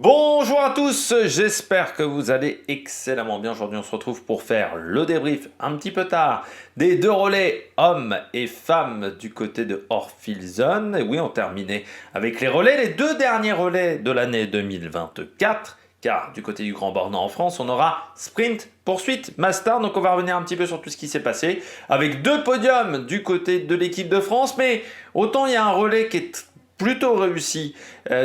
Bonjour à tous, j'espère que vous allez excellemment bien. Aujourd'hui on se retrouve pour faire le débrief un petit peu tard des deux relais hommes et femmes du côté de Orphilzone. Et oui, on terminait avec les deux derniers relais de l'année 2024. Car du côté du Grand Bornand en France, on aura sprint, poursuite, master. Donc on va revenir un petit peu sur tout ce qui s'est passé. Avec deux podiums du côté de l'équipe de France. Mais autant il y a un relais qui est plutôt réussi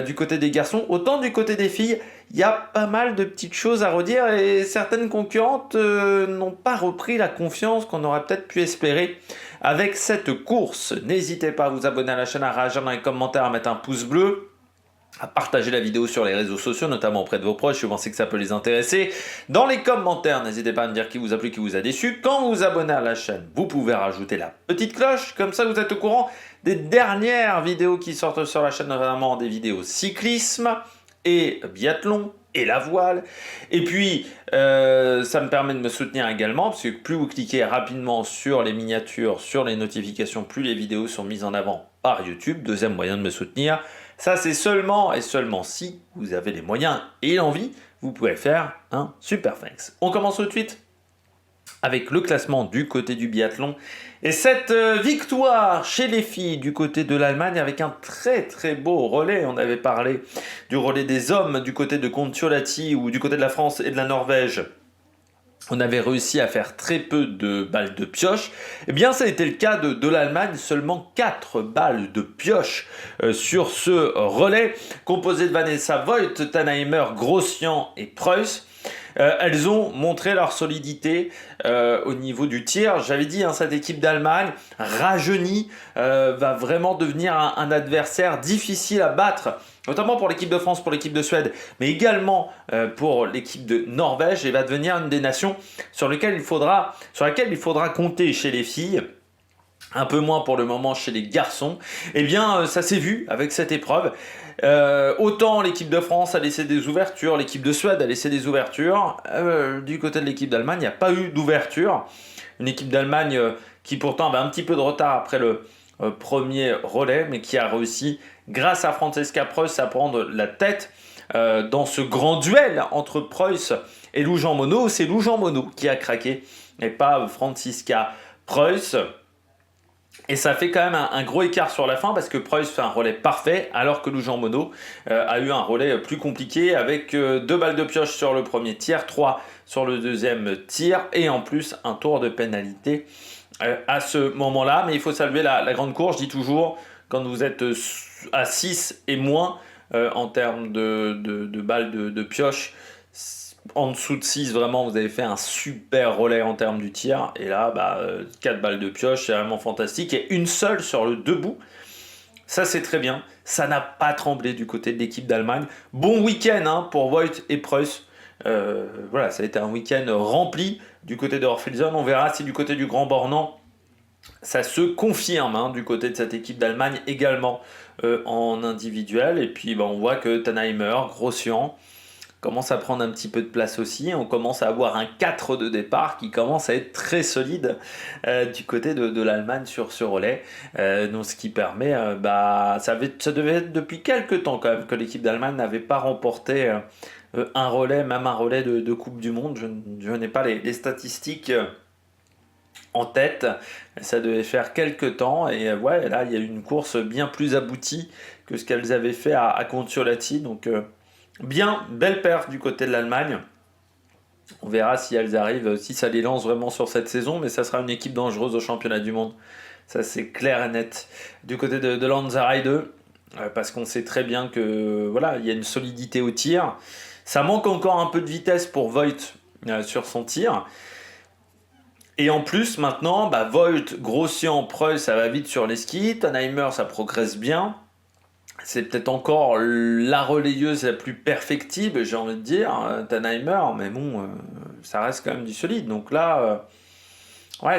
du côté des garçons, autant du côté des filles, il y a pas mal de petites choses à redire et certaines concurrentes n'ont pas repris la confiance qu'on aurait peut-être pu espérer avec cette course. N'hésitez pas à vous abonner à la chaîne, à réagir dans les commentaires, à mettre un pouce bleu, à partager la vidéo sur les réseaux sociaux, notamment auprès de vos proches, si vous pensez que ça peut les intéresser. Dans les commentaires, n'hésitez pas à me dire qui vous a plu, qui vous a déçu. Quand vous vous abonnez à la chaîne, vous pouvez rajouter la petite cloche, comme ça vous êtes au courant des dernières vidéos qui sortent sur la chaîne, notamment des vidéos cyclisme et biathlon et la voile. Et puis, ça me permet de me soutenir également, parce que plus vous cliquez rapidement sur les miniatures, sur les notifications, plus les vidéos sont mises en avant par YouTube. Deuxième moyen de me soutenir. Ça, c'est seulement et seulement si vous avez les moyens et l'envie, vous pouvez faire un super thanks. On commence tout de suite avec le classement du côté du biathlon. Et cette victoire chez les filles du côté de l'Allemagne avec un très beau relais. On avait parlé du relais des hommes du côté de Kontiolahti ou du côté de la France et de la Norvège. On avait réussi à faire très peu de balles de pioche. Eh bien, ça a été le cas de l'Allemagne, seulement 4 balles de pioche sur ce relais, composé de Vanessa Voigt, Tannheimer, Grossian et Preuss. Elles ont montré leur solidité au niveau du tir. J'avais dit, cette équipe d'Allemagne, rajeunie, va vraiment devenir un adversaire difficile à battre, notamment pour l'équipe de France, pour l'équipe de Suède, mais également pour l'équipe de Norvège, et va devenir une des nations sur laquelle il faudra compter chez les filles. Un peu moins pour le moment chez les garçons. Eh bien, ça s'est vu avec cette épreuve. Autant l'équipe de France a laissé des ouvertures, l'équipe de Suède a laissé des ouvertures. Du côté de l'équipe d'Allemagne, il n'y a pas eu d'ouverture. Une équipe d'Allemagne qui pourtant avait un petit peu de retard après le premier relais, mais qui a réussi, grâce à Franziska Preuss, à prendre la tête dans ce grand duel entre Preuss et Lou Jean Monod. C'est Lou Jean Monod qui a craqué, et pas Franziska Preuss. Et ça fait quand même un gros écart sur la fin, parce que Preuss fait un relais parfait, alors que Lou Jean Monod a eu un relais plus compliqué, avec 2 balles de pioche sur le premier tir, 3 sur le deuxième tir, et en plus un tour de pénalité à ce moment-là. Mais il faut saluer la grande course. Je dis toujours, quand vous êtes à 6 et moins en termes de balles de pioche, en dessous de 6, vraiment, vous avez fait un super relais en termes du tir. Et là, 4 balles de pioche, c'est vraiment fantastique. Et une seule sur le debout. Ça, c'est très bien. Ça n'a pas tremblé du côté de l'équipe d'Allemagne. Bon week-end pour Voigt et Preuss. Voilà, ça a été un week-end rempli du côté de Orphilzone. On verra si du côté du Grand Bornand, ça se confirme du côté de cette équipe d'Allemagne également en individuel. Et puis, on voit que Tannheimer, Grossian commence à prendre un petit peu de place aussi. On commence à avoir un 4 de départ qui commence à être très solide du côté de l'Allemagne sur ce relais. Donc ce qui permet, ça devait être depuis quelques temps quand même que l'équipe d'Allemagne n'avait pas remporté un relais, même un relais de Coupe du Monde. Je n'ai pas les statistiques en tête. Ça devait faire quelques temps, et là il y a eu une course bien plus aboutie que ce qu'elles avaient fait à Kontiolahti. Donc bien, belle perf du côté de l'Allemagne. On verra si elles arrivent, si ça les lance vraiment sur cette saison, mais ça sera une équipe dangereuse au championnat du monde. Ça, c'est clair et net. Du côté de Lanzarote, parce qu'on sait très bien que il y a une solidité au tir. Ça manque encore un peu de vitesse pour Voigt sur son tir. Et en plus, maintenant, Voigt, Grossian, Preuss, ça va vite sur les skis. Tannheimer, ça progresse bien. C'est peut-être encore la relayeuse la plus perfectible, j'ai envie de dire, Tannheimer, mais bon, ça reste quand même du solide. Donc là,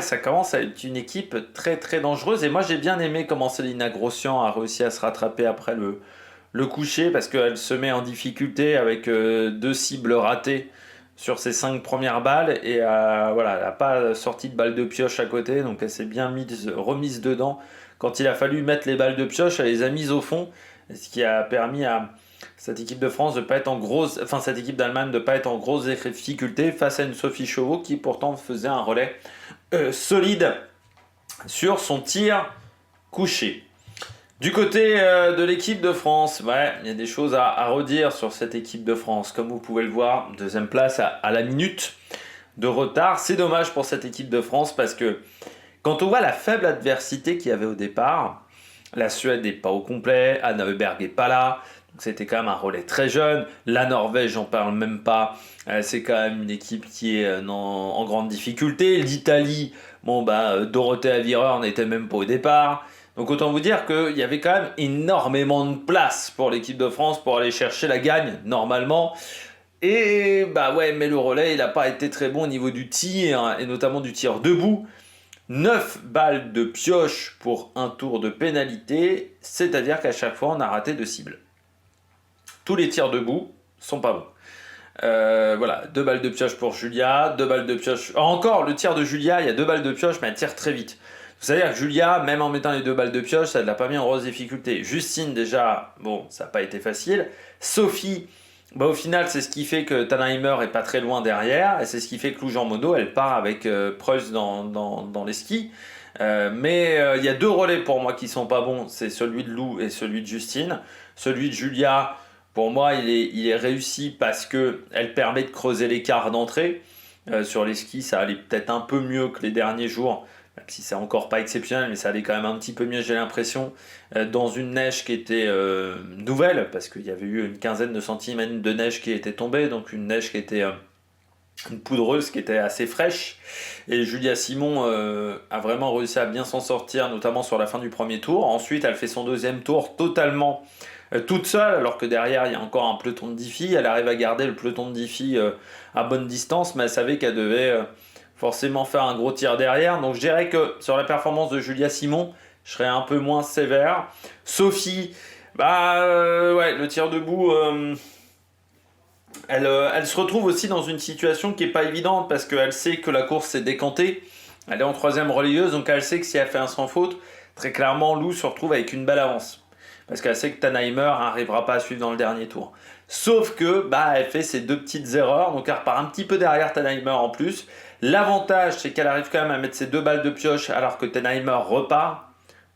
ça commence à être une équipe très dangereuse. Et moi, j'ai bien aimé comment Célina Grossian a réussi à se rattraper après le coucher, parce qu'elle se met en difficulté avec 2 cibles ratées sur ses 5 premières balles, et elle n'a pas sorti de balles de pioche à côté, donc elle s'est bien remise dedans. Quand il a fallu mettre les balles de pioche, elle les a mises au fond, ce qui a permis à cette équipe de France de pas être en grosse, enfin cette équipe d'Allemagne de pas être en grosse difficulté face à une Sophie Chauveau qui pourtant faisait un relais solide sur son tir couché. Du côté de l'équipe de France, ouais, il y a des choses à redire sur cette équipe de France. Comme vous pouvez le voir, deuxième place à la minute de retard. C'est dommage pour cette équipe de France parce que quand on voit la faible adversité qu'il y avait au départ, la Suède n'est pas au complet, Anna Heuberg n'est pas là, donc c'était quand même un relais très jeune. La Norvège, j'en parle même pas, c'est quand même une équipe qui est en grande difficulté. L'Italie, bon Dorothée Avireur n'était même pas au départ. Donc autant vous dire qu'il y avait quand même énormément de place pour l'équipe de France pour aller chercher la gagne, normalement. Et mais le relais, il n'a pas été très bon au niveau du tir, hein, et notamment du tir debout. 9 balles de pioche pour un tour de pénalité, c'est-à-dire qu'à chaque fois, on a raté 2 cibles. Tous les tirs debout sont pas bons. Voilà, 2 balles de pioche pour Julia, 2 balles de pioche... Encore, le tir de Julia, il y a 2 balles de pioche, mais elle tire très vite. Vous savez que Julia, même en mettant les 2 balles de pioche, ça ne l'a pas mis en grosse difficulté. Justine, déjà, bon, ça n'a pas été facile. Sophie, au final, c'est ce qui fait que Tannheimer est pas très loin derrière, et c'est ce qui fait que Lou Jean Monod, elle part avec Preuss dans les skis. Mais il y a 2 relais pour moi qui sont pas bons, c'est celui de Lou et celui de Justine. Celui de Julia, pour moi, il est réussi parce que elle permet de creuser l'écart d'entrée. Sur les skis, ça allait peut-être un peu mieux que les derniers jours, même si c'est encore pas exceptionnel, mais ça allait quand même un petit peu mieux, j'ai l'impression, dans une neige qui était nouvelle, parce qu'il y avait eu une quinzaine de centimètres de neige qui était tombée, donc une neige qui était une poudreuse, qui était assez fraîche. Et Julia Simon a vraiment réussi à bien s'en sortir, notamment sur la fin du premier tour. Ensuite, elle fait son deuxième tour totalement toute seule, alors que derrière, il y a encore un peloton de 10 filles. Elle arrive à garder le peloton de 10 filles à bonne distance, mais elle savait qu'elle devait forcément faire un gros tir derrière. Donc je dirais que sur la performance de Julia Simon, je serais un peu moins sévère. Sophie, le tir debout, elle se retrouve aussi dans une situation qui n'est pas évidente parce qu'elle sait que la course s'est décantée. Elle est en troisième relayeuse, donc elle sait que si elle fait un sans faute, très clairement, Lou se retrouve avec une belle avance. Parce qu'elle sait que Tannheimer n'arrivera pas à suivre dans le dernier tour. Sauf que elle fait ses 2 petites erreurs, donc elle repart un petit peu derrière Tannheimer en plus. L'avantage, c'est qu'elle arrive quand même à mettre ses 2 balles de pioche alors que Tannheimer repart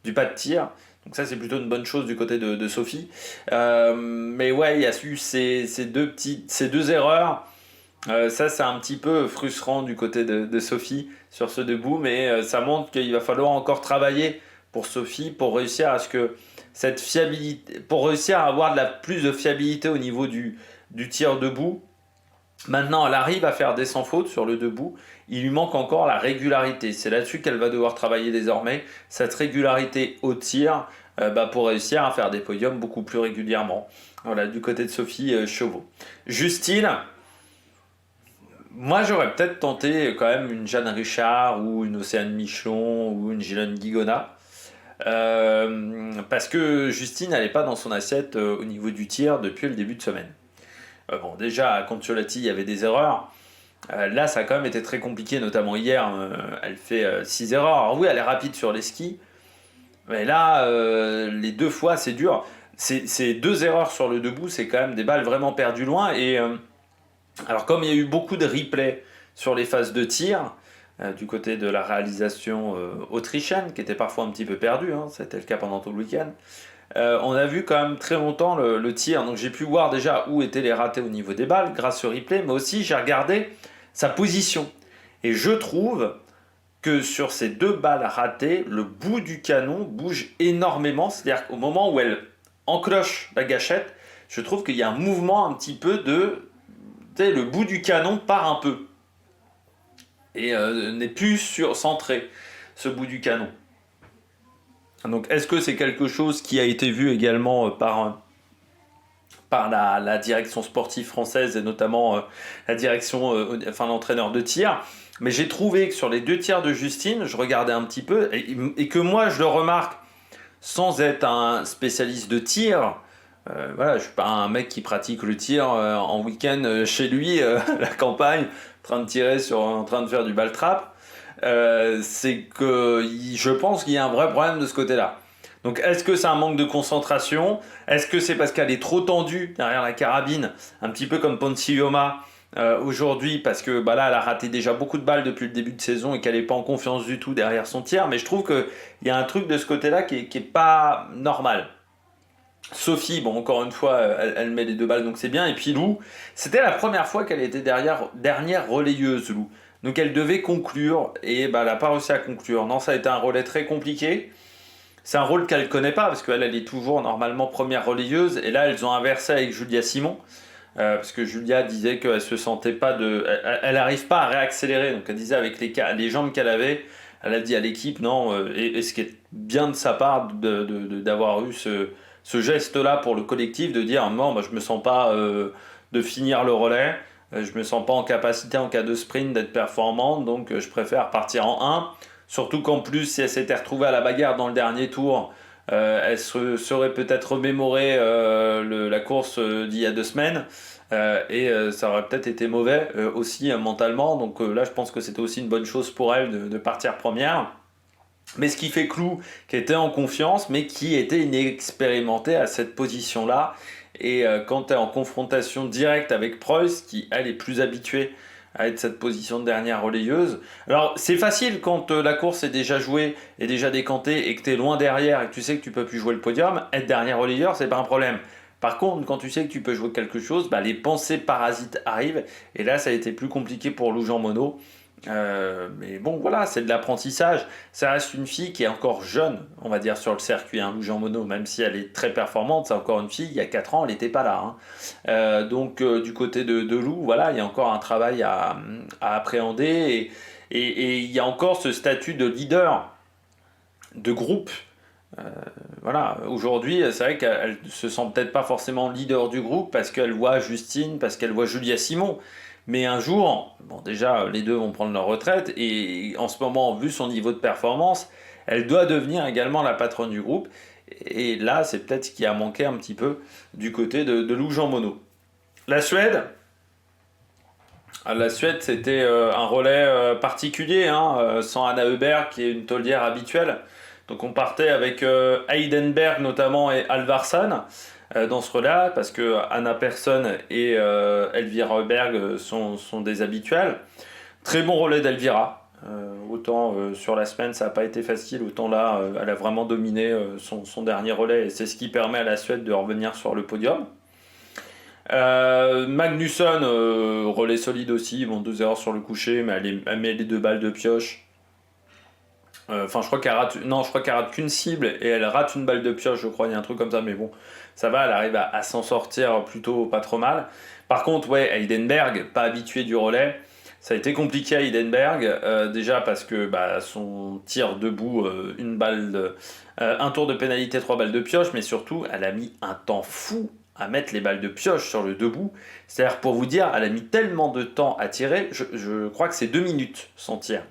du pas de tir. Donc ça, c'est plutôt une bonne chose du côté de Sophie. Mais ouais, il y a eu ces 2 erreurs. Ça, c'est un petit peu frustrant du côté de Sophie sur ce debout, mais ça montre qu'il va falloir encore travailler pour Sophie pour réussir à ce que cette fiabilité, pour réussir à avoir plus de fiabilité au niveau du tir debout. Maintenant, elle arrive à faire des sans faute sur le debout. Il lui manque encore la régularité. C'est là-dessus qu'elle va devoir travailler désormais. Cette régularité au tir pour réussir à faire des podiums beaucoup plus régulièrement. Voilà, du côté de Sophie Chauveau. Justine, moi j'aurais peut-être tenté quand même une Jeanne Richard ou une Océane Michelon ou une Gillian Guigona. Parce que Justine, elle n'est pas dans son assiette au niveau du tir depuis le début de semaine. Bon, déjà, à Contiolati, il y avait des erreurs. Là, ça a quand même été très compliqué, notamment hier. Elle fait 6 erreurs. Alors oui, elle est rapide sur les skis. Mais là, les 2 fois, c'est dur. Ces 2 erreurs sur le debout, c'est quand même des balles vraiment perdues loin. Et alors, comme il y a eu beaucoup de replays sur les phases de tir, du côté de la réalisation autrichienne, qui était parfois un petit peu perdue, hein, c'était le cas pendant tout le week-end, on a vu quand même très longtemps le tir. Donc j'ai pu voir déjà où étaient les ratés au niveau des balles grâce au replay, mais aussi j'ai regardé sa position. Et je trouve que sur ces 2 balles ratées, le bout du canon bouge énormément. C'est-à-dire qu'au moment où elle encloche la gâchette, je trouve qu'il y a un mouvement un petit peu le bout du canon part un peu. Et n'est plus centré, ce bout du canon. Donc est-ce que c'est quelque chose qui a été vu également par la direction sportive française et notamment la direction, l'entraîneur de tir? Mais j'ai trouvé que sur les 2 tirs de Justine, je regardais un petit peu et que moi je le remarque sans être un spécialiste de tir. Je suis pas un mec qui pratique le tir en week-end chez lui à la campagne, en train de faire du ball trap. C'est que je pense qu'il y a un vrai problème de ce côté-là. Donc est-ce que c'est un manque de concentration? Est-ce que c'est parce qu'elle est trop tendue derrière la carabine, un petit peu comme Poncilioma aujourd'hui, parce que bah là elle a raté déjà beaucoup de balles depuis le début de saison et qu'elle n'est pas en confiance du tout derrière son tir, mais je trouve qu'il y a un truc de ce côté-là qui est pas normal. Sophie, bon, encore une fois, elle met les 2 balles, donc c'est bien. Et puis Lou, c'était la première fois qu'elle était dernière relayeuse, Lou. Donc elle devait conclure, et bah, elle n'a pas réussi à conclure. Non, ça a été un relais très compliqué. C'est un rôle qu'elle ne connaît pas, parce qu'elle elle est toujours normalement première relayeuse. Et là, elles ont inversé avec Julia Simon. Parce que Julia disait qu'elle se sentait pas de. Elle n'arrive pas à réaccélérer. Donc elle disait avec les jambes qu'elle avait, elle a dit à l'équipe non. Et ce qui est bien de sa part d'avoir eu ce geste-là pour le collectif, de dire non, bah, je me sens pas de finir le relais. Je me sens pas en capacité en cas de sprint d'être performante. Donc je préfère partir en 1. Surtout qu'en plus, si elle s'était retrouvée à la bagarre dans le dernier tour, elle serait peut-être remémoré la course d'il y a 2 semaines. Ça aurait peut-être été mauvais aussi mentalement. Donc là, je pense que c'était aussi une bonne chose pour elle de partir première. Mais ce qui fait Clou, qui était en confiance, mais qui était inexpérimenté à cette position-là. Et quand tu es en confrontation directe avec Preuss, qui elle est plus habituée à être cette position de dernière relayeuse. Alors c'est facile quand la course est déjà jouée, est déjà décantée et que tu es loin derrière et que tu sais que tu peux plus jouer le podium, être dernière relayeur, c'est pas un problème. Par contre, quand tu sais que tu peux jouer quelque chose, bah, les pensées parasites arrivent. Et là, ça a été plus compliqué pour Lou Jean Monod. Mais bon, voilà, c'est de l'apprentissage. Ça reste une fille qui est encore jeune, on va dire, sur le circuit, hein, Lou Jean Monod, même si elle est très performante, c'est encore une fille. Il y a 4 ans, elle n'était pas là, hein. Du côté de Lou, voilà, il y a encore un travail à appréhender. Et il y a encore ce statut de leader de groupe. Euh, voilà, aujourd'hui, c'est vrai qu'elle se sent peut-être pas forcément leader du groupe parce qu'elle voit Justine, parce qu'elle voit Julia Simon. Mais un jour, bon, déjà, les deux vont prendre leur retraite et en ce moment, vu son niveau de performance, elle doit devenir également la patronne du groupe. Et là, c'est peut-être ce qui a manqué un petit peu du côté de Lou Jean Monod. La Suède, c'était un relais particulier, hein, sans Anna Heuberg, qui est une taulière habituelle. Donc on partait avec Heidenberg notamment et Alvarsson dans ce relais, parce que Anna Persson et Elvira Heuberg sont des habituels. Très bon relais d'Elvira. Autant sur la semaine ça n'a pas été facile, autant là elle a vraiment dominé son dernier relais et c'est ce qui permet à la Suède de revenir sur le podium. Magnusson, relais solide aussi, bon 2 erreurs sur le coucher, mais elle met les 2 balles de pioche. Enfin, je crois qu'elle rate qu'une cible et elle rate une balle de pioche, je crois, il y a un truc comme ça, mais bon, ça va, elle arrive à s'en sortir plutôt pas trop mal. Par contre, ouais, Heidenberg, pas habitué du relais, ça a été compliqué à Heidenberg, déjà parce que bah, son tir debout, un tour de pénalité, 3 balles de pioche, mais surtout, elle a mis un temps fou à mettre les balles de pioche sur le debout. C'est-à-dire, pour vous dire, elle a mis tellement de temps à tirer, je crois que c'est 2 minutes son tir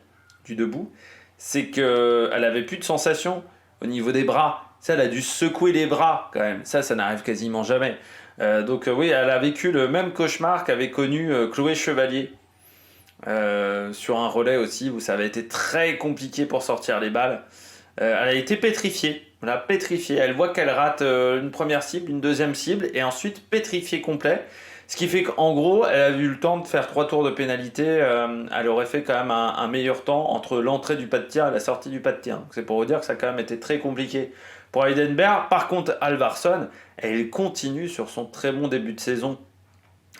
du debout, c'est qu'elle avait plus de sensation au niveau des bras. Ça, elle a dû secouer les bras quand même. Ça n'arrive quasiment jamais. Oui, elle a vécu le même cauchemar qu'avait connu Chloé Chevalier sur un relais aussi où ça avait été très compliqué pour sortir les balles. Elle a été pétrifiée. Voilà, pétrifiée. Elle voit qu'elle rate une première cible, une deuxième cible et ensuite pétrifiée complet. Ce qui fait qu'en gros, elle a eu le temps de faire 3 tours de pénalité. Elle aurait fait quand même un meilleur temps entre l'entrée du pas de tir et la sortie du pas de tir. Donc c'est pour vous dire que ça a quand même été très compliqué pour Heidenberg. Par contre, Alvarsson, elle continue sur son très bon début de saison,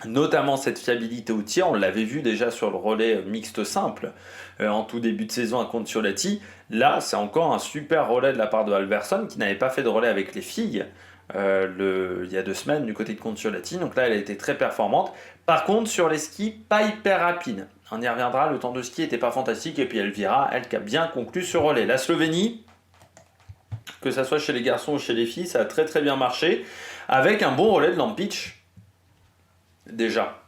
notamment cette fiabilité au tir. On l'avait vu déjà sur le relais mixte simple en tout début de saison à Contiolati. Là, c'est encore un super relais de la part de Alvarsson qui n'avait pas fait de relais avec les filles. Il y a 2 semaines du côté de Contiolati, donc là elle a été très performante. Par contre sur les skis, pas hyper rapide. On y reviendra, le temps de ski n'était pas fantastique et puis Elvira, elle qui a bien conclu ce relais. La Slovénie, que ça soit chez les garçons ou chez les filles, ça a très très bien marché, avec un bon relais de Lampic. Déjà.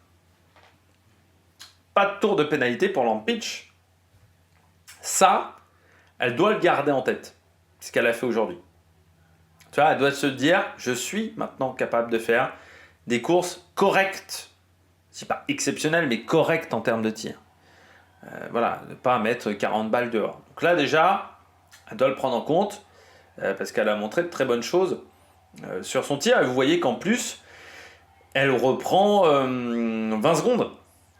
Pas de tour de pénalité pour Lampic. Ça, elle doit le garder en tête, ce qu'elle a fait aujourd'hui. Tu vois, elle doit se dire, je suis maintenant capable de faire des courses correctes. C'est pas exceptionnel, mais correctes en termes de tir. Voilà, ne pas mettre 40 balles dehors. Donc là déjà, elle doit le prendre en compte. parce qu'elle a montré de très bonnes choses sur son tir. Et vous voyez qu'en plus, elle reprend 20 secondes,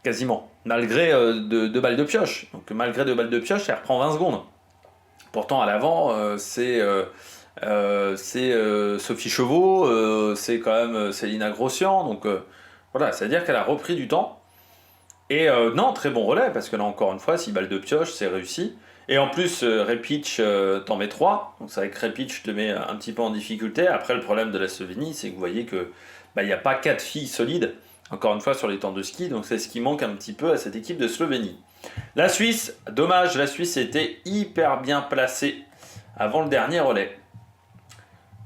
quasiment, malgré deux balles de pioche. Donc malgré 2 balles de pioche, elle reprend 20 secondes. Pourtant, à l'avant, c'est Sophie Chauveau, c'est quand même Célina Grossian. Donc voilà, c'est-à-dire qu'elle a repris du temps. Et non, très bon relais, parce que là, encore une fois, 6 balles de pioche, c'est réussi. Et en plus, Repic t'en met 3. Donc c'est vrai que Repic te met un petit peu en difficulté. Après, le problème de la Slovénie, c'est que vous voyez que il n'y a pas 4 filles solides, encore une fois, sur les temps de ski. Donc c'est ce qui manque un petit peu à cette équipe de Slovénie. La Suisse, dommage, la Suisse était hyper bien placée avant le dernier relais.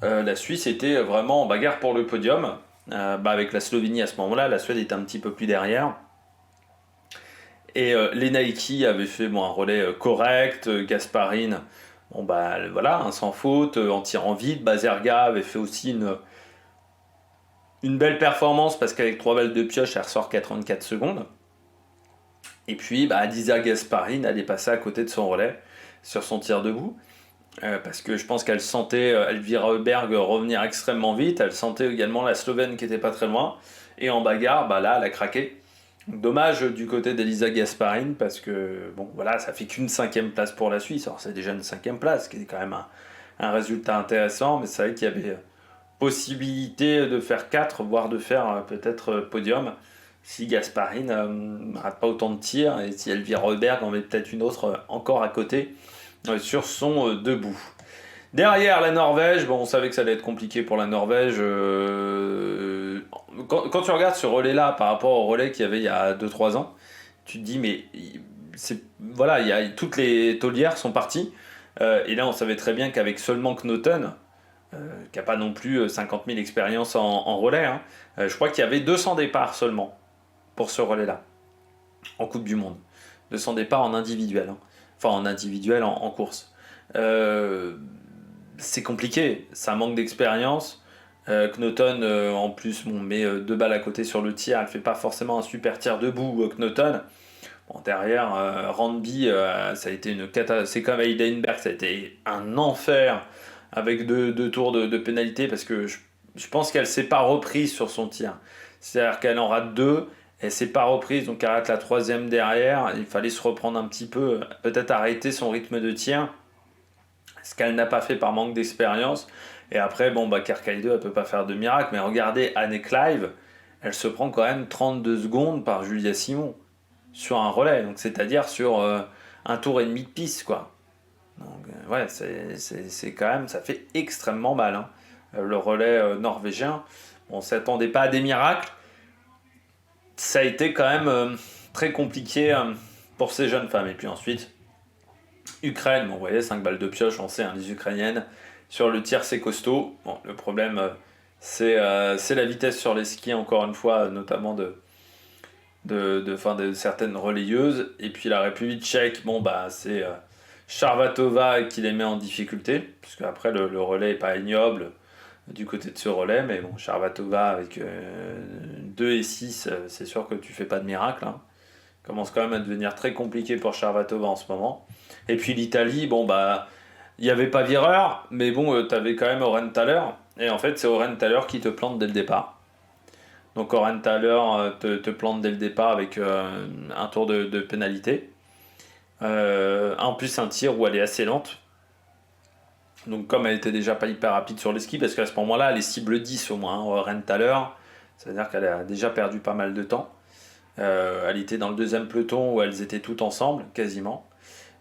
La Suisse était vraiment en bagarre pour le podium. Avec la Slovénie à ce moment-là, la Suède était un petit peu plus derrière. Et les Nike avaient fait un relais correct, Gasparine, voilà, sans faute, en tirant vite. Bazerga avait fait aussi une belle performance parce qu'avec 3 balles de pioche, elle ressort 84 secondes. Et puis, Lisa Gasparine, elle est passée à côté de son relais sur son tir debout. Parce que je pense qu'elle sentait Elvira Heuberg revenir extrêmement vite. Elle sentait également la Slovène qui était pas très loin. Et en bagarre, là, elle a craqué. Dommage du côté d'Elisa Gasparine parce que ça fait qu'une 5e place pour la Suisse. Alors c'est déjà une 5e place qui est quand même un résultat intéressant, mais c'est vrai qu'il y avait possibilité de faire 4, voire de faire peut-être podium si Gasparine ne rate pas autant de tirs et si Elvira Heuberg en met peut-être une autre encore à côté sur son debout. Derrière la Norvège, on savait que ça allait être compliqué pour la Norvège. Quand tu regardes ce relais-là par rapport au relais qu'il y avait il y a 2-3 ans, tu te dis, mais toutes les taulières sont parties. Et là, on savait très bien qu'avec seulement Knoten, qui n'a pas non plus 50 000 expériences en relais, je crois qu'il y avait 200 départs seulement pour ce relais-là, en Coupe du Monde. 200 départs en individuel, enfin en individuel en course. C'est compliqué, ça manque d'expérience. Knoten en plus met 2 balles à côté sur le tir, elle fait pas forcément un super tir debout. Knoten, derrière Randby, ça a été une catastrophe. C'est comme Heidenberg, ça a été un enfer avec deux tours de pénalité parce que je pense qu'elle s'est pas reprise sur son tir. C'est-à-dire qu'elle en rate 2, elle s'est pas reprise, donc elle rate la 3e derrière. Il fallait se reprendre un petit peu, peut-être arrêter son rythme de tir, ce qu'elle n'a pas fait par manque d'expérience. Et après, Kerkaïdo, elle peut pas faire de miracle, mais regardez Anne Clive, elle se prend quand même 32 secondes par Julia Simon sur un relais, donc c'est-à-dire sur un tour et demi de piste, quoi. Donc c'est quand même, ça fait extrêmement mal, le relais norvégien. On s'attendait pas à des miracles. Ça a été quand même très compliqué pour ces jeunes femmes. Et puis ensuite, Ukraine, vous voyez, 5 balles de pioche, on sait, les Ukrainiennes. Sur le tir, c'est costaud. Le problème, c'est la vitesse sur les skis, encore une fois, notamment de certaines relayeuses. Et puis la République tchèque, c'est Charvatova qui les met en difficulté, puisque après le relais n'est pas ignoble du côté de ce relais, mais Charvatova avec 2 et 6, c'est sûr que tu fais pas de miracle. Commence quand même à devenir très compliqué pour Charvatova en ce moment. Et puis l'Italie, il n'y avait pas vireur, mais tu avais quand même Oren Thaler. Et en fait, c'est Oren Thaler qui te plante dès le départ. Donc Oren Thaler te plante dès le départ avec un tour de pénalité. En plus, un tir où elle est assez lente. Donc comme elle était déjà pas hyper rapide sur les skis, parce qu'à ce moment-là, elle est cible 10 au moins, Oren Thaler. C'est-à-dire qu'elle a déjà perdu pas mal de temps. Elle était dans le 2e peloton où elles étaient toutes ensemble, quasiment.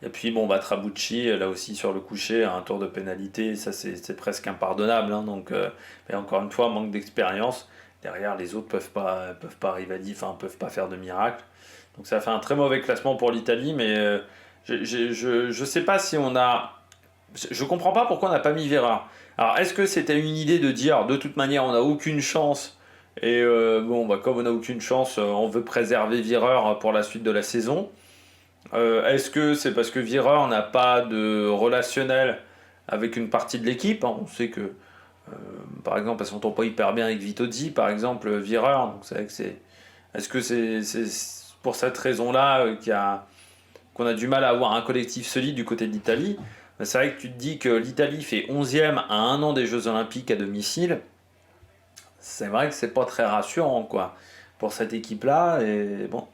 Et puis Trabucci, là aussi sur le coucher, un tour de pénalité, ça c'est presque impardonnable. Mais encore une fois, manque d'expérience. Derrière, les autres peuvent pas rivaliser, peuvent pas faire de miracle. Donc ça fait un très mauvais classement pour l'Italie, mais je sais pas si on a... Je comprends pas pourquoi on n'a pas mis Vera. Alors est-ce que c'était une idée de dire, de toute manière, on n'a aucune chance, et comme on n'a aucune chance, on veut préserver Vireur pour la suite de la saison. Est-ce que c'est parce que Vireur n'a pas de relationnel avec une partie de l'équipe? On sait que, par exemple, elle s'entend pas hyper bien avec Vitozzi, par exemple, Vireur. Donc c'est vrai que c'est... Est-ce que c'est pour cette raison-là qu'on a du mal à avoir un collectif solide du côté de l'Italie? C'est vrai que tu te dis que l'Italie fait 11e à un an des Jeux Olympiques à domicile. C'est vrai que c'est pas très rassurant, quoi, pour cette équipe-là. Et bon,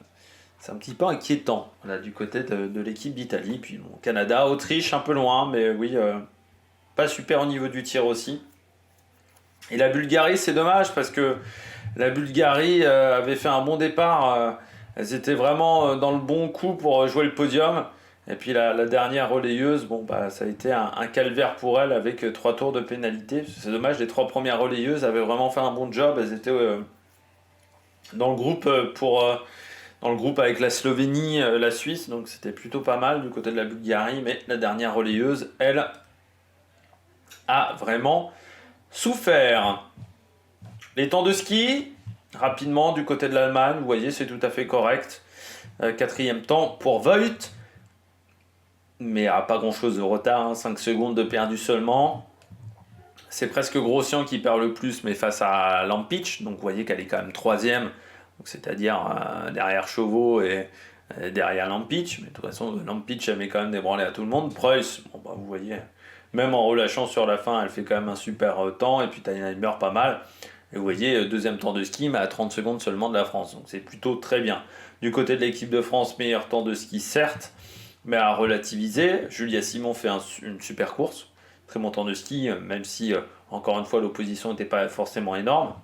c'est un petit peu inquiétant, là, du côté de l'équipe d'Italie. Puis bon, Canada, Autriche, un peu loin, mais oui, pas super au niveau du tir aussi. Et la Bulgarie, c'est dommage parce que la Bulgarie avait fait un bon départ. Elles étaient vraiment dans le bon coup pour jouer le podium. Et puis la dernière relayeuse, bon, bah, ça a été un calvaire pour elle avec 3 tours de pénalité. C'est dommage, les 3 premières relayeuses avaient vraiment fait un bon job. Elles étaient dans le groupe dans le groupe avec la Slovénie, la Suisse, donc c'était plutôt pas mal du côté de la Bulgarie. Mais la dernière relayeuse, elle, a vraiment souffert. Les temps de ski, rapidement du côté de l'Allemagne, vous voyez, c'est tout à fait correct. 4e temps pour Voigt, mais pas grand chose de retard, hein, 5 secondes de perdu seulement. C'est presque Grossian qui perd le plus, mais face à Lampic, donc vous voyez qu'elle est quand même 3e, c'est-à-dire derrière Chauveau et derrière Lampic. Mais de toute façon, Lampic elle met quand même des branlées à tout le monde. Preuss, bon, bah, vous voyez, même en relâchant sur la fin, elle fait quand même un super temps, et puis Tannheimer pas mal. Et vous voyez, 2e temps de ski, mais à 30 secondes seulement de la France. Donc c'est plutôt très bien. Du côté de l'équipe de France, meilleur temps de ski, certes, mais à relativiser. Julia Simon fait une super course. Très bon temps de ski, même si, encore une fois, l'opposition n'était pas forcément énorme.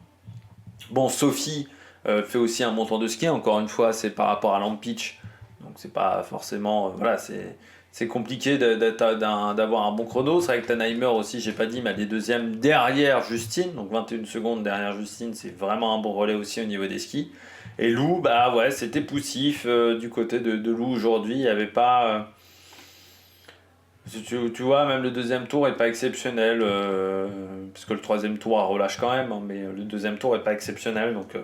Bon, Sophie fait aussi un bon temps de ski. Encore une fois, c'est par rapport à Lampic. Donc c'est pas forcément... voilà, c'est compliqué d'avoir un bon chrono. C'est vrai que Tannheimer aussi, j'ai pas dit, mais elle est 2e derrière Justine. Donc 21 secondes derrière Justine, c'est vraiment un bon relais aussi au niveau des skis. Et Lou, bah ouais, c'était poussif du côté de Lou aujourd'hui. Il n'y avait pas... tu vois, même le 2e tour est pas exceptionnel. Parce que le 3e tour, elle relâche quand même. Hein, mais le 2e tour est pas exceptionnel. Donc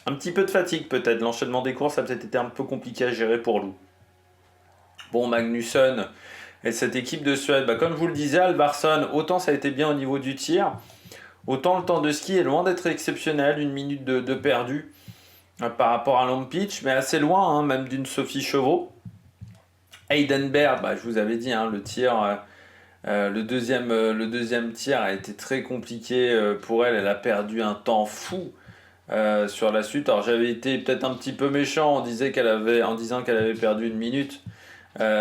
un petit peu de fatigue peut-être. L'enchaînement des courses a peut-être été un peu compliqué à gérer pour Lou. Bon, Magnusson et cette équipe de Suède, bah, comme je vous le disais, Alvarsson, autant ça a été bien au niveau du tir, autant le temps de ski est loin d'être exceptionnel, 1 minute de perdu par rapport à Lampic, mais assez loin, hein, même d'une Sophie Chauveau. Heidenberg, bah, je vous avais dit, hein, le tir, le deuxième tir a été très compliqué pour elle, elle a perdu un temps fou. Sur la suite, alors j'avais été peut-être un petit peu méchant en disant qu'elle avait perdu 1 minute.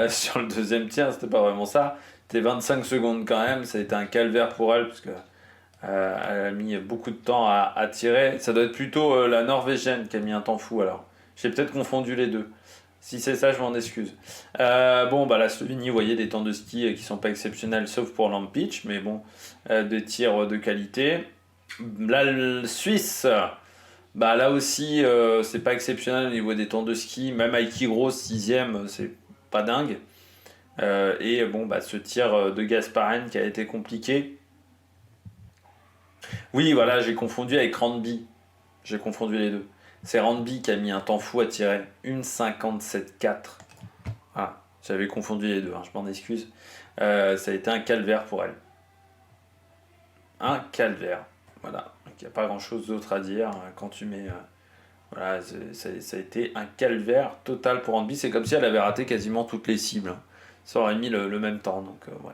Sur le 2e tir, c'était pas vraiment ça. C'était 25 secondes quand même. Ça a été un calvaire pour elle parce que elle a mis beaucoup de temps à tirer. Ça doit être plutôt la Norvégienne qui a mis un temps fou alors. J'ai peut-être confondu les deux. Si c'est ça, je m'en excuse. Bon, bah la Slovénie, vous voyez, des temps de ski qui sont pas exceptionnels sauf pour Lampic, mais bon, des tirs de qualité. La Suisse, bah là aussi, c'est pas exceptionnel au niveau des temps de ski. Même Heikki Gross, 6e, c'est pas dingue. Et bon, bah, ce tir de Gasparen qui a été compliqué. Oui, voilà, j'ai confondu avec Randby. J'ai confondu les deux. C'est Randby qui a mis un temps fou à tirer. 1,57,4. Ah, j'avais confondu les deux, hein, je m'en excuse. Ça a été un calvaire pour elle. Un calvaire. Voilà. Il n'y a pas grand chose d'autre à dire quand tu mets. Voilà, ça a été un calvaire total pour Randby. C'est comme si elle avait raté quasiment toutes les cibles. Ça aurait mis le même temps. Donc, ouais.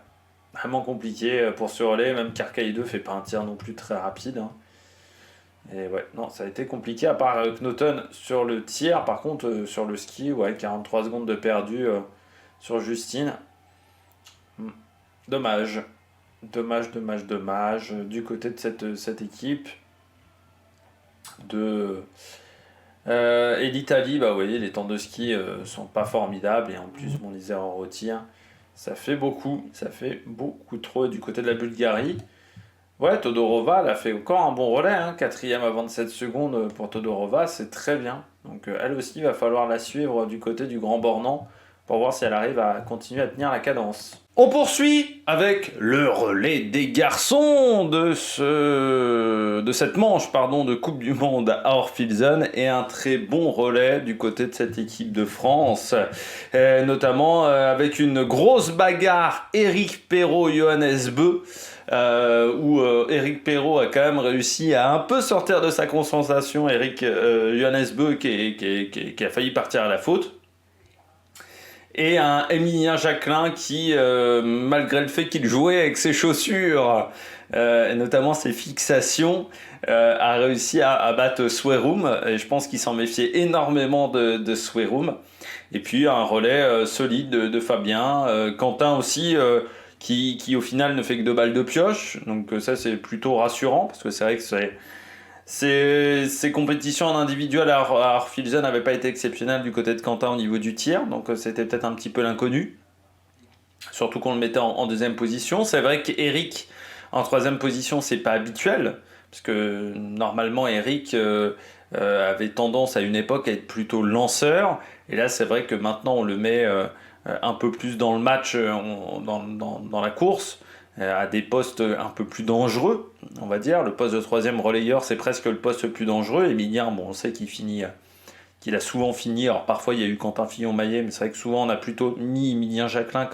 Vraiment compliqué pour ce relais. Même Carcaï 2 fait pas un tir non plus très rapide. Hein. Et ouais, non, ça a été compliqué. À part Knoten sur le tir. Par contre, sur le ski, ouais, 43 secondes de perdu sur Justine. Dommage. Dommage. Du côté de cette équipe de. Et l'Italie, bah, vous voyez, les temps de ski sont pas formidables et en plus, bon, les erreurs au tir, ça fait beaucoup trop. Du côté de la Bulgarie, ouais, Todorova, elle a fait encore un bon relais, hein, 4e à 27 secondes pour Todorova, c'est très bien. Donc elle aussi, il va falloir la suivre du côté du Grand Bornand pour voir si elle arrive à continuer à tenir la cadence. On poursuit avec le relais des garçons de cette manche de Coupe du Monde à Orphilsen et un très bon relais du côté de cette équipe de France, notamment avec une grosse bagarre Eric Perrault-Johannes Beu, où Eric Perrault a quand même réussi à un peu sortir de sa concentration, Johannes Beu qui a failli partir à la faute. et un Emilien Jacquelin qui, malgré le fait qu'il jouait avec ses chaussures, et notamment ses fixations, a réussi à battre Sweroom. Et je pense qu'il s'en méfiait énormément de Sweroom. Et puis un relais solide de Fabien. Quentin aussi, qui au final ne fait que 2 balles de pioche. Donc ça c'est plutôt rassurant, parce que c'est vrai que ces compétitions en individuel à Arfilzen n'avaient pas été exceptionnelles du côté de Quentin au niveau du tir, donc c'était peut-être un petit peu l'inconnu, surtout qu'on le mettait en deuxième position. C'est vrai qu'Eric en troisième position, c'est pas habituel, parce que normalement Eric avait tendance à une époque à être plutôt lanceur, et là c'est vrai que maintenant on le met un peu plus dans le match, dans la course, à des postes un peu plus dangereux, on va dire. Le poste de troisième relayeur, c'est presque le poste le plus dangereux. Emilien, bon, on sait qu'il a souvent fini. Alors parfois, il y a eu Quentin Fillon-Maillet, mais c'est vrai que souvent, on a plutôt mis Emilien Jacquelin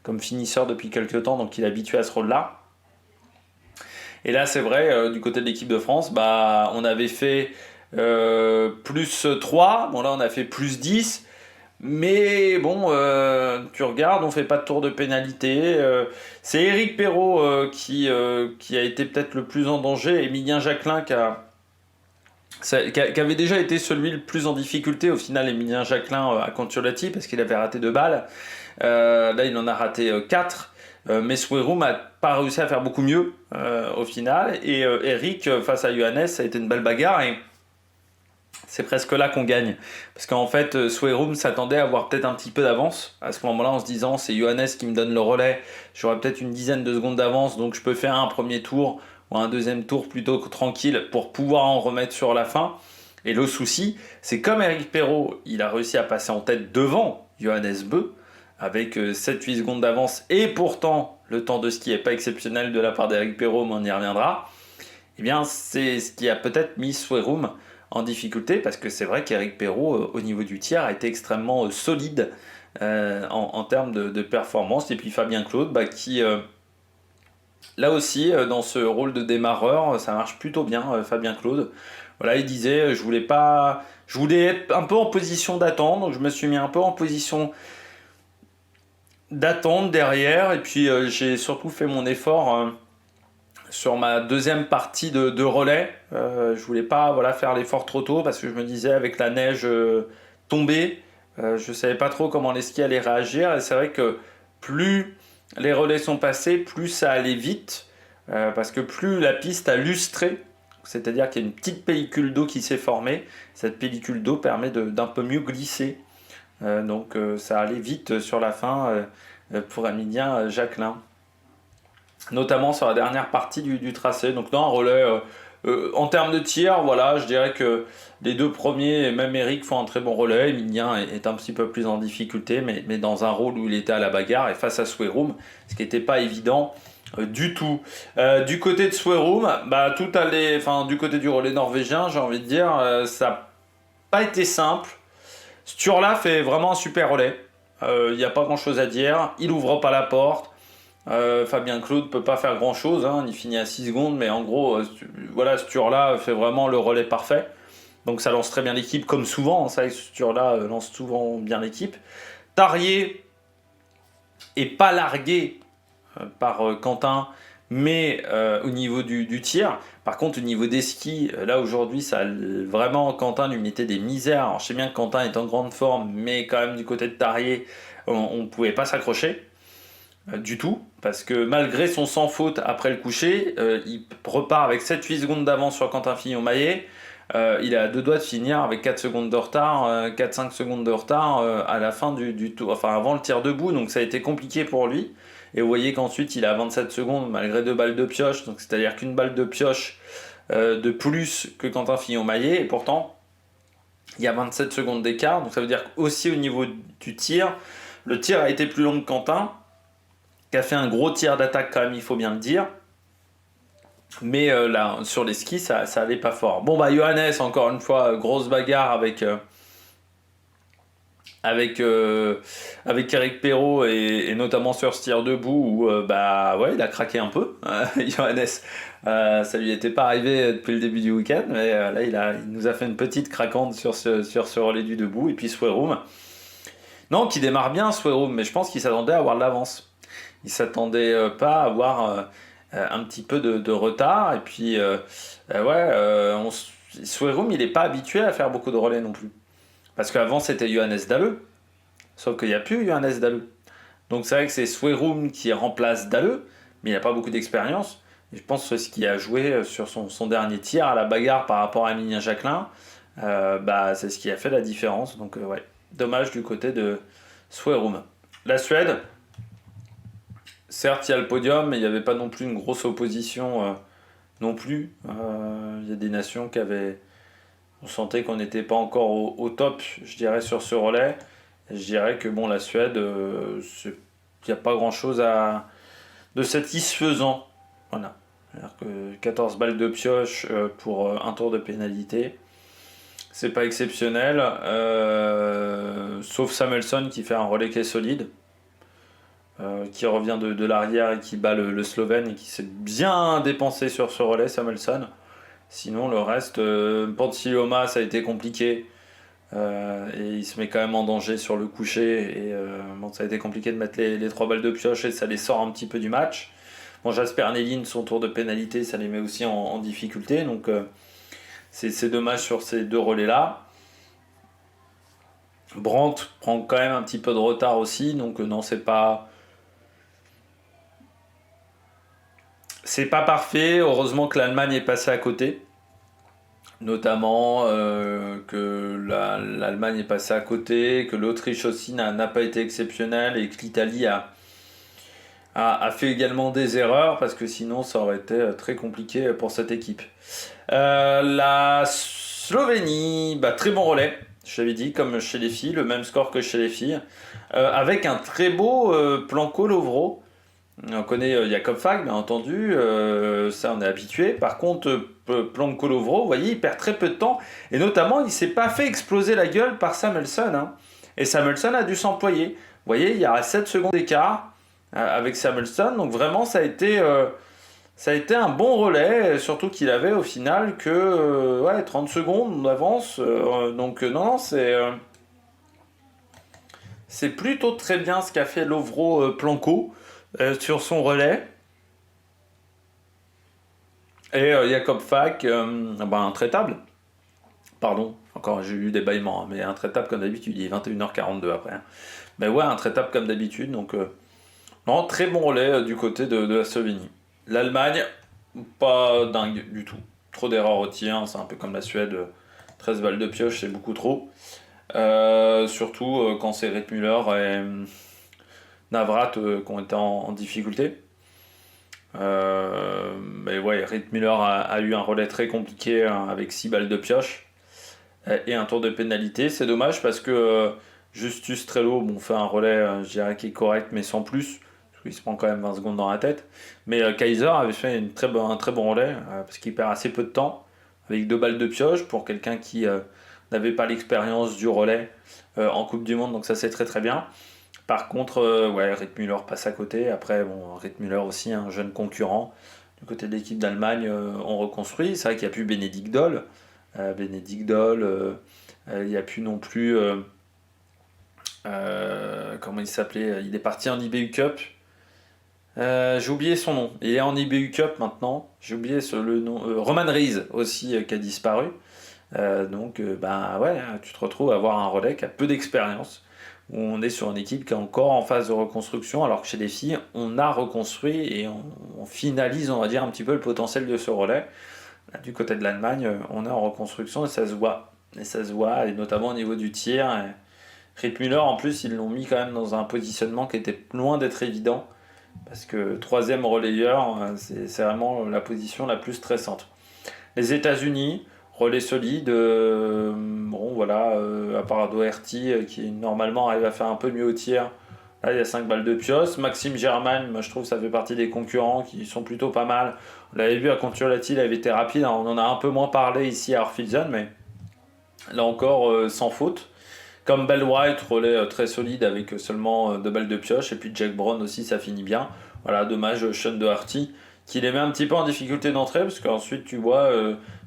comme finisseur depuis quelques temps, donc il est habitué à ce rôle-là. Et là, c'est vrai, du côté de l'équipe de France, bah, on avait fait plus 3. Bon, là, on a fait plus 10. Mais bon, tu regardes, on fait pas de tour de pénalité. C'est Éric Perrault qui a été peut-être le plus en danger. Emilien Jacquelin qui avait déjà été celui le plus en difficulté. Au final, Emilien Jacquelin à Contiolati, parce qu'il avait raté 2 balles. Là, il en a raté 4. Mais Sweroom n'a pas réussi à faire beaucoup mieux au final. Et Eric, face à Johannes, ça a été une belle bagarre. Et c'est presque là qu'on gagne. Parce qu'en fait, Sweroom s'attendait à avoir peut-être un petit peu d'avance. À ce moment-là, en se disant, c'est Johannes qui me donne le relais. J'aurai peut-être une dizaine de secondes d'avance. Donc je peux faire un premier tour ou un deuxième tour plutôt que tranquille pour pouvoir en remettre sur la fin. Et le souci, c'est comme Eric Perrault, il a réussi à passer en tête devant Johannes Beu avec 7-8 secondes d'avance. Et pourtant, le temps de ski n'est pas exceptionnel de la part d'Eric Perrault, mais on y reviendra. Eh bien, c'est ce qui a peut-être mis Sweroom en difficulté, parce que c'est vrai qu'Eric Perrault, au niveau du tir, a été extrêmement solide en termes de performance. Et puis Fabien Claude, qui, là aussi, dans ce rôle de démarreur, ça marche plutôt bien, Fabien Claude. Voilà, il disait, je voulais être un peu en position d'attente, donc je me suis mis un peu en position d'attente derrière, et puis j'ai surtout fait mon effort sur ma deuxième partie de relais. Je voulais pas faire l'effort trop tôt, parce que je me disais, avec la neige tombée, je savais pas trop comment les skis allaient réagir. Et c'est vrai que plus les relais sont passés, plus ça allait vite, parce que plus la piste a lustré, c'est-à-dire qu'il y a une petite pellicule d'eau qui s'est formée. Cette pellicule d'eau permet d'un peu mieux glisser. Donc ça allait vite sur la fin pour Emilien Jacquelin, notamment sur la dernière partie du tracé. Donc non, un relais en termes de tir, voilà, je dirais que les deux premiers, et même Eric, font un très bon relais. Emilien est un petit peu plus en difficulté, mais dans un rôle où il était à la bagarre et face à Sweroom, ce qui n'était pas évident du tout. Du côté de Sweroom, tout allait, enfin du côté du relais norvégien, j'ai envie de dire, ça n'a pas été simple. Sturla fait vraiment un super relais. Il n'y a pas grand chose à dire. Il ouvre pas la porte. Fabien Claude peut pas faire grand chose, hein. Il finit à 6 secondes, mais en gros, voilà, Sturla fait vraiment le relais parfait. Donc ça lance très bien l'équipe, comme souvent. Ça, Sturla lance souvent bien l'équipe. Tarier est pas largué par Quentin, mais au niveau du tir. Par contre, au niveau des skis, là aujourd'hui, ça vraiment, Quentin lui mettait des misères. Alors, je sais bien que Quentin est en grande forme, mais quand même du côté de Tarier, on ne pouvait pas s'accrocher du tout, parce que malgré son sans faute après le coucher, il repart avec 7-8 secondes d'avance sur Quentin Fillon-Maillet. Il est à 2 doigts de finir avec 4 secondes de retard, 4-5 secondes de retard à la fin du tour, enfin avant le tir debout, donc ça a été compliqué pour lui. Et vous voyez qu'ensuite il a 27 secondes malgré 2 balles de pioche, donc c'est-à-dire qu'une balle de pioche de plus que Quentin Fillon-Maillet, et pourtant il y a 27 secondes d'écart, donc ça veut dire qu'aussi au niveau du tir, le tir a été plus long que Quentin, qui a fait un gros tir d'attaque quand même, il faut bien le dire. Mais là, sur les skis, ça allait pas fort. Bon, Johannes, encore une fois, grosse bagarre avec Eric Perrault, et notamment sur ce tir debout où ouais, il a craqué un peu. Johannes, ça lui était pas arrivé depuis le début du week-end, mais là, il nous a fait une petite craquante sur ce relais du debout. Et puis Sweroom, Non, qui démarre bien, Sweroom, mais je pense qu'il s'attendait à avoir de l'avance. Il s'attendait pas à avoir un petit peu de retard. Et puis, Sweroom, il n'est pas habitué à faire beaucoup de relais non plus. Parce qu'avant, c'était Johannes Dalleux. Sauf qu'il n'y a plus Johannes Dalleux. Donc c'est vrai que c'est Sweroom qui remplace Dalleux, mais il n'a pas beaucoup d'expérience. Et je pense que ce qui a joué sur son dernier tir à la bagarre par rapport à Emilien Jacquelin, c'est ce qui a fait la différence. Donc ouais, dommage du côté de Sweroom. La Suède, certes il y a le podium, mais il n'y avait pas non plus une grosse opposition non plus. Il y a des nations qui avaient... On sentait qu'on n'était pas encore au top, je dirais, sur ce relais. Et je dirais que bon, la Suède, il n'y a pas grand-chose de satisfaisant. Voilà. C'est-à-dire que 14 balles de pioche pour un tour de pénalité, c'est pas exceptionnel. Sauf Samuelsson qui fait un relais qui est solide, qui revient de l'arrière et qui bat le Slovène et qui s'est bien dépensé sur ce relais, Samuelsson. Sinon, le reste, Pantiloma, ça a été compliqué. Et il se met quand même en danger sur le coucher. Et ça a été compliqué de mettre les 3 balles de pioche et ça les sort un petit peu du match. Bon, Jasper Nelin, son tour de pénalité, ça les met aussi en difficulté. Donc, c'est dommage sur ces 2 relais-là. Brandt prend quand même un petit peu de retard aussi. Donc, non, c'est pas parfait. Heureusement que l'Allemagne est passée à côté. Notamment que l'Allemagne est passée à côté, que l'Autriche aussi n'a pas été exceptionnelle et que l'Italie a fait également des erreurs parce que sinon ça aurait été très compliqué pour cette équipe. La Slovénie, très bon relais, je l'avais dit, comme chez les filles, le même score que chez les filles, avec un très beau Planko-Lovro. On connaît Jakob Fag, bien entendu, ça on est habitué. Par contre, Planko-Lovro, vous voyez, il perd très peu de temps. Et notamment, il ne s'est pas fait exploser la gueule par Samuelsson. Hein. Et Samuelsson a dû s'employer. Vous voyez, il y a 7 secondes d'écart avec Samuelsson. Donc vraiment, ça a été un bon relais. Surtout qu'il avait au final que 30 secondes d'avance. Non, c'est plutôt très bien ce qu'a fait Lovro Planko. Sur son relais. Et Jakob Fag, intraitable. Pardon, encore j'ai eu des bâillements, mais intraitable comme d'habitude, il est 21h42 après. Hein. Mais ouais, intraitable comme d'habitude, donc non, très bon relais du côté de la Slovénie. L'Allemagne, pas dingue du tout. Trop d'erreurs au tir, c'est un peu comme la Suède, 13 balles de pioche, c'est beaucoup trop. Surtout quand c'est Rittmüller et Navrat qui ont été en difficulté. Mais ouais, Rittmüller a eu un relais très compliqué avec 6 balles de pioche et un tour de pénalité. C'est dommage parce que Justus Trello fait un relais, je dirais, qui est correct, mais sans plus. Parce qu'il se prend quand même 20 secondes dans la tête. Mais Kaiser avait fait un très bon relais parce qu'il perd assez peu de temps avec 2 balles de pioche pour quelqu'un qui n'avait pas l'expérience du relais en Coupe du Monde. Donc ça, c'est très très bien. Par contre, Rittmüller passe à côté. Après, Rittmüller aussi, un jeune concurrent. Du côté de l'équipe d'Allemagne, on reconstruit. C'est vrai qu'il n'y a plus Benedikt Doll. Il n'y a plus non plus... comment il s'appelait? Il est parti en IBU Cup. J'ai oublié son nom. Il est en IBU Cup maintenant. J'ai oublié le nom. Roman Reis aussi, qui a disparu. Tu te retrouves à avoir un relais qui a peu d'expérience. Où on est sur une équipe qui est encore en phase de reconstruction, alors que chez les filles, on a reconstruit et on finalise, on va dire, un petit peu le potentiel de ce relais. Là, du côté de l'Allemagne, on est en reconstruction et ça se voit. Et notamment au niveau du tir. Rittmüller, en plus, ils l'ont mis quand même dans un positionnement qui était loin d'être évident. Parce que 3e relayeur, c'est vraiment la position la plus stressante. Les États-Unis, relais solide, à part Doherty qui normalement arrive à faire un peu mieux au tir. Là, il y a 5 balles de pioche. Maxime Germain, moi je trouve que ça fait partie des concurrents qui sont plutôt pas mal. On l'avait vu à Contiolati, il avait été rapide. On en a un peu moins parlé ici à Orphilson, mais là encore sans faute. Campbell White, relais très solide avec seulement 2 balles de pioche. Et puis Jack Brown aussi, ça finit bien. Voilà, dommage Sean Doherty qui les met un petit peu en difficulté d'entrée parce qu'ensuite tu vois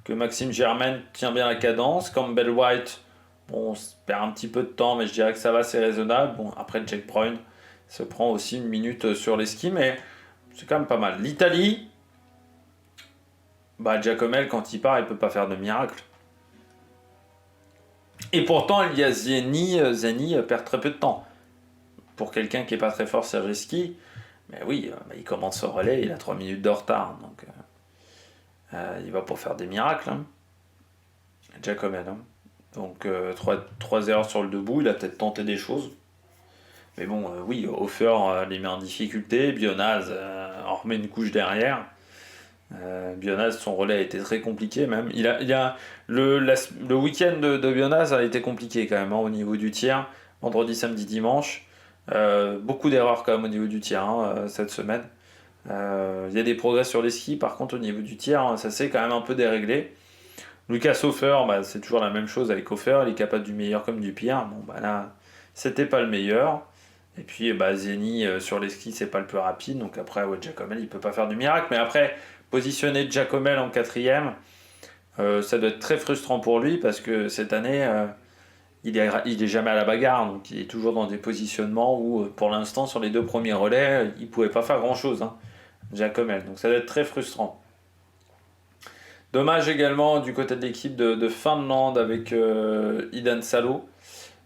que Maxime Germain tient bien la cadence. Campbell White, Bon, on se perd un petit peu de temps, mais je dirais que ça va, c'est raisonnable. Bon, après, Jack Bruyne se prend aussi une minute sur les skis, mais c'est quand même pas mal. L'Italie, bah, Giacomel, quand il part, il peut pas faire de miracle. Et pourtant, il y a Zeni. Zeni perd très peu de temps. Pour quelqu'un qui est pas très fort sur les skis, mais oui, bah, il commence au relais, il a 3 minutes de retard. Donc, il va pas faire des miracles, hein. Giacomel, hein. Donc, 3 erreurs sur le debout, il a peut-être tenté des choses. Mais bon, oui, Hofer les met en difficulté. Bionaz en remet une couche derrière. Bionaz, son relais a été très compliqué même. Le week-end de Bionaz a été compliqué quand même, hein, au niveau du tir. Vendredi, samedi, dimanche. Beaucoup d'erreurs quand même au niveau du tir, hein, cette semaine. Il y a des progrès sur les skis, par contre au niveau du tir, hein, ça s'est quand même un peu déréglé. Lucas Hofer, bah, c'est toujours la même chose avec Hofer, il est capable du meilleur comme du pire. Bon, bah là, c'était pas le meilleur. Et puis bah, Zeni sur les skis, c'est pas le plus rapide. Donc après, ouais, Giacomel, il peut pas faire du miracle. Mais après, positionner Giacomel en quatrième, ça doit être très frustrant pour lui parce que cette année, il est jamais à la bagarre. Donc il est toujours dans des positionnements où, pour l'instant, sur les 2 premiers relais, il pouvait pas faire grand-chose, hein, Giacomel. Donc ça doit être très frustrant. Dommage également du côté de l'équipe de Finlande avec Idan Salo.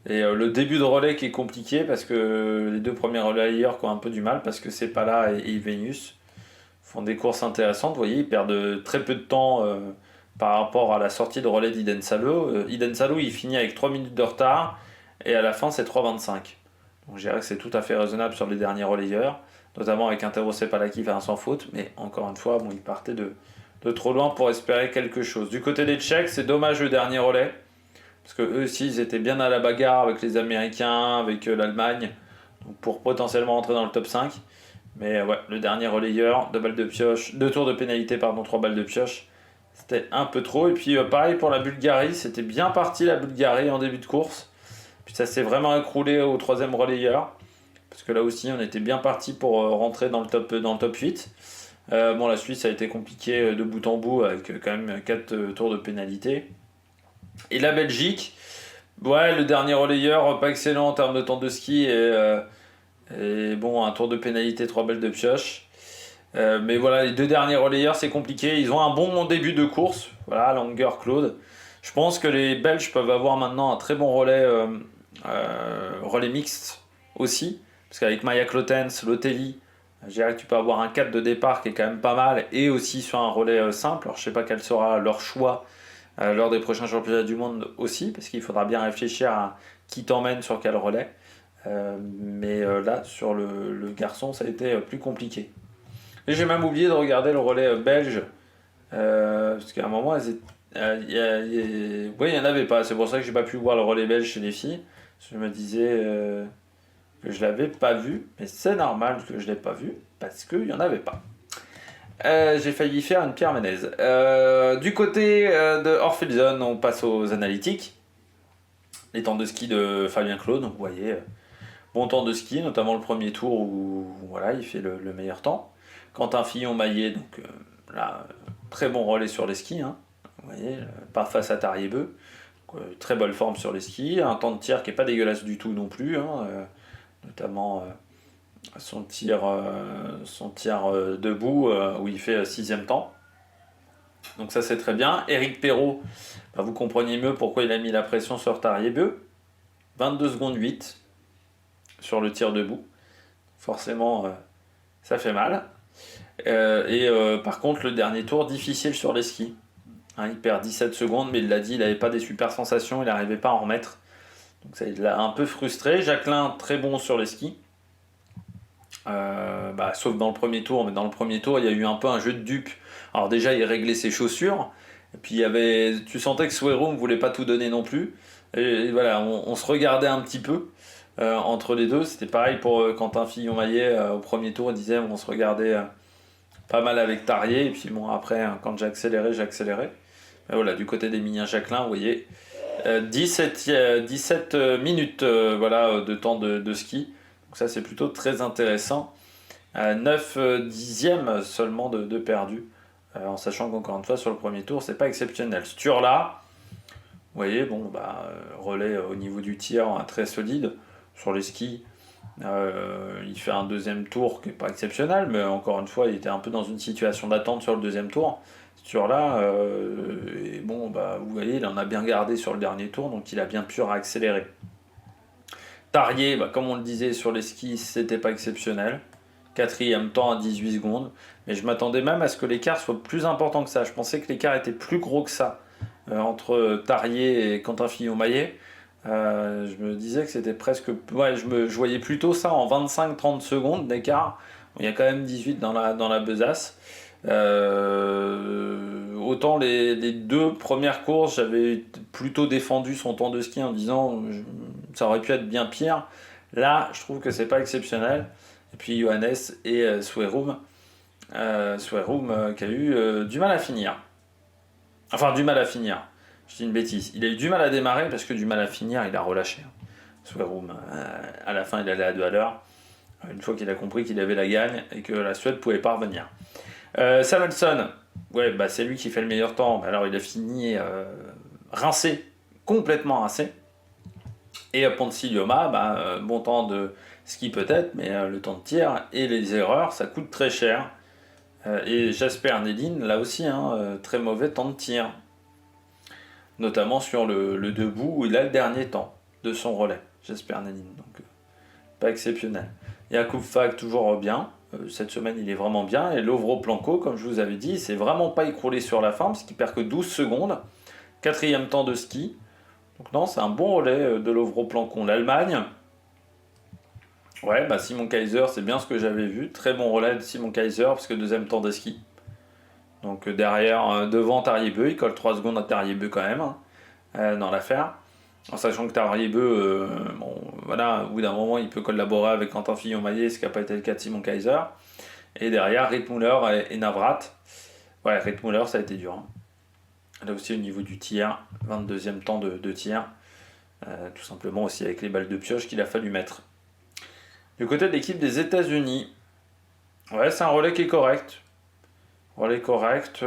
Et le début de relais qui est compliqué parce que les 2 premiers relayeurs qui ont un peu du mal parce que c'est pas là et Venus font des courses intéressantes. Vous voyez, ils perdent très peu de temps par rapport à la sortie de relais d'Iden Salo. Iden Salo, il finit avec 3 minutes de retard et à la fin, c'est 3,25. Donc je dirais que c'est tout à fait raisonnable sur les derniers relayeurs, notamment avec un Tero Sepala qui fait un sans faute. Mais encore une fois, bon, il partait de trop loin pour espérer quelque chose. Du côté des Tchèques, c'est dommage le dernier relais. Parce que eux aussi, ils étaient bien à la bagarre avec les Américains, avec l'Allemagne, donc pour potentiellement entrer dans le top 5. Mais ouais, le dernier relayeur, 2 balles de pioche, 2 tours de pénalité, pardon, 3 balles de pioche, c'était un peu trop. Et puis pareil pour la Bulgarie, c'était bien parti la Bulgarie en début de course. Puis ça s'est vraiment écroulé au 3e relayeur. Parce que là aussi, on était bien parti pour rentrer dans le top 8. Bon, la Suisse a été compliquée de bout en bout avec quand même 4 tours de pénalité. Et la Belgique, ouais, le dernier relayeur, pas excellent en termes de temps de ski et bon, un tour de pénalité, 3 balles de pioche. Mais voilà, les 2 derniers relayeurs, c'est compliqué. Ils ont un bon début de course. Voilà, Langer, Claude. Je pense que les Belges peuvent avoir maintenant un très bon relais mixte aussi. Parce qu'avec Maya Clotens, Lotelli, je dirais que tu peux avoir un 4 de départ qui est quand même pas mal. Et aussi sur un relais simple. Alors je sais pas quel sera leur choix lors des prochains championnats du monde aussi, parce qu'il faudra bien réfléchir à qui t'emmène sur quel relais. Mais là, sur le garçon, ça a été plus compliqué. Et j'ai même oublié de regarder le relais belge, parce qu'à un moment, oui, il n'y en avait pas. C'est pour ça que j'ai pas pu voir le relais belge chez les filles. Je me disais que je l'avais pas vu, mais c'est normal que je l'ai pas vu, parce qu'il n'y en avait pas. J'ai failli faire une Pierre Ménez. Du côté de Orphelson, on passe aux analytiques. Les temps de ski de Fabien Claude, vous voyez, bon temps de ski, notamment le premier tour où voilà, il fait le meilleur temps. Quentin Fillon-Maillet, donc là, très bon relais sur les skis, hein, vous voyez, pas face à Tariebeu. Très bonne forme sur les skis, un temps de tir qui est pas dégueulasse du tout non plus, hein, notamment son tir debout où il fait 6e temps. Donc ça c'est très bien. Eric Perrault, bah, vous comprenez mieux pourquoi il a mis la pression sur Tariebeu. 22 secondes 8 sur le tir debout. Forcément ça fait mal. Par contre le dernier tour difficile sur les skis. Hein, il perd 17 secondes mais il l'a dit, il n'avait pas des super sensations, il n'arrivait pas à en remettre. Donc ça il l'a un peu frustré. Jacquelin très bon sur les skis. Sauf dans le premier tour, mais dans le premier tour il y a eu un peu un jeu de dupes. Alors déjà il réglait ses chaussures, et puis tu sentais que Suero ne voulait pas tout donner non plus, et voilà, on se regardait un petit peu entre les deux. C'était pareil pour Quentin Fillon-Maillet au premier tour, il disait on se regardait pas mal avec Tarier, et puis bon après quand j'accélérais. Mais voilà, du côté d'Emilien Jacquelin, vous voyez, 17 minutes de temps de ski. Donc ça c'est plutôt très intéressant. 9 dixièmes seulement de perdu. En sachant qu'encore une fois sur le premier tour c'est pas exceptionnel. Sturla, voyez, bon, relais au niveau du tir très solide. Sur les skis, il fait un deuxième tour qui n'est pas exceptionnel, mais encore une fois, il était un peu dans une situation d'attente sur le deuxième tour. Sur là, et bon, vous voyez, il en a bien gardé sur le dernier tour, donc il a bien pu réaccélérer. Tarier, comme on le disait sur les skis, c'était pas exceptionnel. Quatrième temps à 18 secondes. Mais je m'attendais même à ce que l'écart soit plus important que ça. Je pensais que l'écart était plus gros que ça entre Tarier et Quentin Fillon-Maillet. Je me disais que c'était presque... Ouais, je voyais plutôt ça en 25-30 secondes d'écart. Il y a quand même 18 dans la besace. Autant les deux premières courses, j'avais plutôt défendu son temps de ski en disant ça aurait pu être bien pire. Là, je trouve que c'est pas exceptionnel. Et puis Johannes et Swerum qui a eu du mal à finir. Enfin, du mal à finir. Je dis une bêtise. Il a eu du mal à démarrer parce que du mal à finir, il a relâché. Swerum, à la fin, il allait à 2 à l'heure. Une fois qu'il a compris qu'il avait la gagne et que la Suède pouvait pas revenir. Samuelsson, ouais, c'est lui qui fait le meilleur temps. Alors, il a fini rincé, complètement rincé. Et Ponsiglioma, bon temps de ski peut-être, mais le temps de tir et les erreurs, ça coûte très cher. Et Jasper Nedin, là aussi, très mauvais temps de tir. Notamment sur le debout où il a le dernier temps de son relais, Jasper Nedin. Donc, pas exceptionnel. Jakub Fag, toujours bien. Cette semaine, il est vraiment bien. Et Lovro Planko, comme je vous avais dit, il s'est vraiment pas écroulé sur la fin, parce qu'il perd que 12 secondes. Quatrième temps de ski. Donc non, c'est un bon relais de Lovro Planko. L'Allemagne, ouais, Simon Kaiser, c'est bien ce que j'avais vu. Très bon relais de Simon Kaiser, parce que deuxième temps de ski. Donc derrière, devant Tariebeu, il colle 3 secondes à Tariebeu quand même, dans l'affaire. En sachant que Tariebeu, au bout d'un moment, il peut collaborer avec Quentin Fillon-Maillet, ce qui n'a pas été le cas de Simon Kaiser. Et derrière, Rittmuller et Navrat. Ouais, Rittmuller, ça a été dur. Là aussi, au niveau du tir, 22e temps de tir. Tout simplement aussi avec les balles de pioche qu'il a fallu mettre. Du côté de l'équipe des États-Unis, ouais, c'est un relais qui est correct. Relais correct.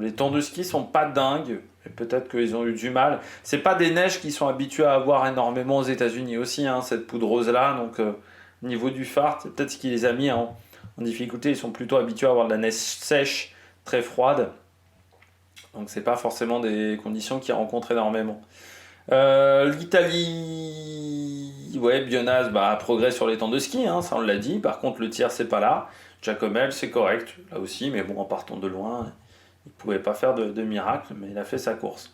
Les temps de ski sont pas dingues. Et peut-être qu'ils ont eu du mal. C'est pas des neiges qu'ils sont habitués à avoir énormément aux États-Unis aussi, cette poudreuse là. Donc, niveau du phare, c'est peut-être ce qui les a mis en difficulté. Ils sont plutôt habitués à avoir de la neige sèche, très froide. Donc, c'est pas forcément des conditions qu'ils rencontrent énormément. L'Italie, ouais, Bionaz, progrès sur les temps de ski, ça on l'a dit. Par contre, le tir, c'est pas là. Giacomel, c'est correct, là aussi, mais bon, en partant de loin, il pouvait pas faire de miracle, mais il a fait sa course.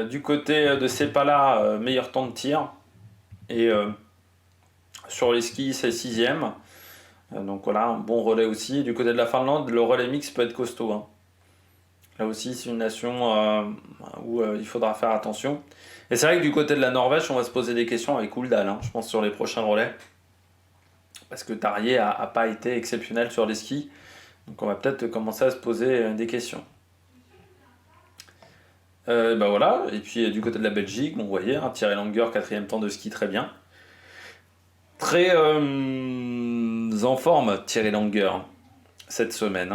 Du côté de Sepala, meilleur temps de tir. Et sur les skis, c'est 6ème. Donc voilà, un bon relais aussi. Du côté de la Finlande, le relais mix peut être costaud. Là aussi, c'est une nation où il faudra faire attention. Et c'est vrai que du côté de la Norvège, on va se poser des questions avec Uldal, je pense, sur les prochains relais. Parce que Tarier n'a pas été exceptionnel sur les skis. Donc on va peut-être commencer à se poser des questions. Voilà, et puis du côté de la Belgique, vous voyez, Thierry Langer, 4ème temps de ski, très bien. Très en forme, Thierry Langer, cette semaine.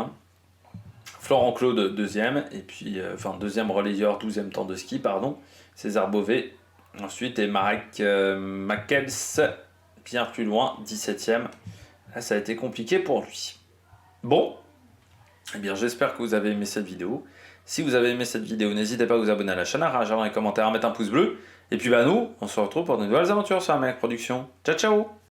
Florent Claude, 2ème, et puis, 2ème relayeur, 12ème temps de ski, pardon. César Beauvais, ensuite, et Marek Makels, bien plus loin, 17ème. Là, ça a été compliqué pour lui. Bon, eh bien, j'espère que vous avez aimé cette vidéo. Si vous avez aimé cette vidéo, n'hésitez pas à vous abonner à la chaîne, à réagir dans les commentaires, à mettre un pouce bleu. Et puis nous, on se retrouve pour de nouvelles aventures sur la Production. Ciao, ciao!